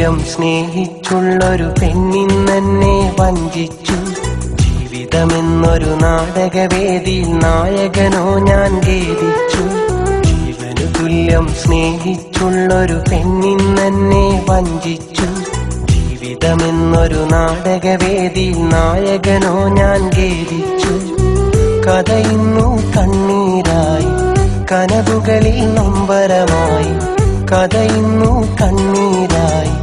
തുല്യം സ്നേഹിച്ചുള്ളൊരു പെണ്ണിന്നെന്നെ വഞ്ചിച്ചു. ജീവിതമെന്നൊരു നാടകവേദിയിൽ നായകനോ ഞാൻ ഖേദിച്ചു. ജീവനു തുല്യം സ്നേഹിച്ചുള്ളൊരു പെണ്ണിന്നെന്നെ വഞ്ചിച്ചു. ജീവിതമെന്നൊരു നാടകവേദിയിൽ നായകനോ ഞാൻ ഖേദിച്ചു. കഥയിന്നു കണ്ണീരായി, കനവുകളിൽ നൊമ്പരമായി. കഥയിന്നു കണ്ണീരായി,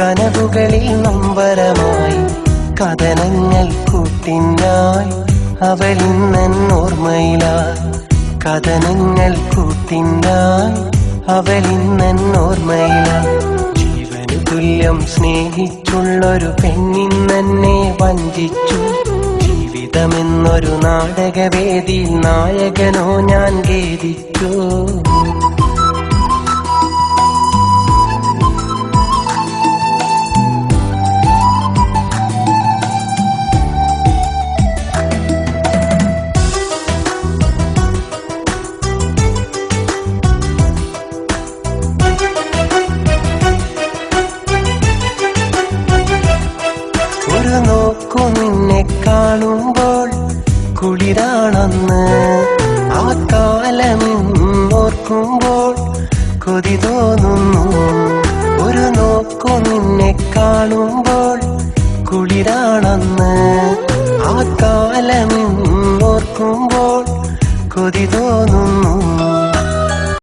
കനവുകളിൽ നൊമ്പരമായി. കഥനങ്ങൾ കൂട്ടിനായി അവളിന്നെന്നോർമ്മയിലായി. കഥനങ്ങൾ കൂട്ടിനായി അവളിന്നെന്നോർമ്മയിലായി. ജീവനു തുല്യം സ്നേഹിച്ചുള്ളൊരു പെണ്ണിന്നെന്നെ വഞ്ചിച്ചു. ജീവിതമെന്നൊരു നാടകവേദിയിൽ നായകനോ ഞാൻ ഖേദിച്ചു. ഒരു നോക്കു നിന്നെ കാണുമ്പോൾ കുളിരാണെന്ന്, ആ കാലമെന്നോർക്കുമ്പോൾ കൊതി തോന്നുന്നു. ഒരു നോക്കു നിന്നെ കാണുമ്പോൾ കുളിരാണെന്ന്, ആ കാലമെന്നോർക്കുമ്പോൾ കൊതി തോന്നുന്നു.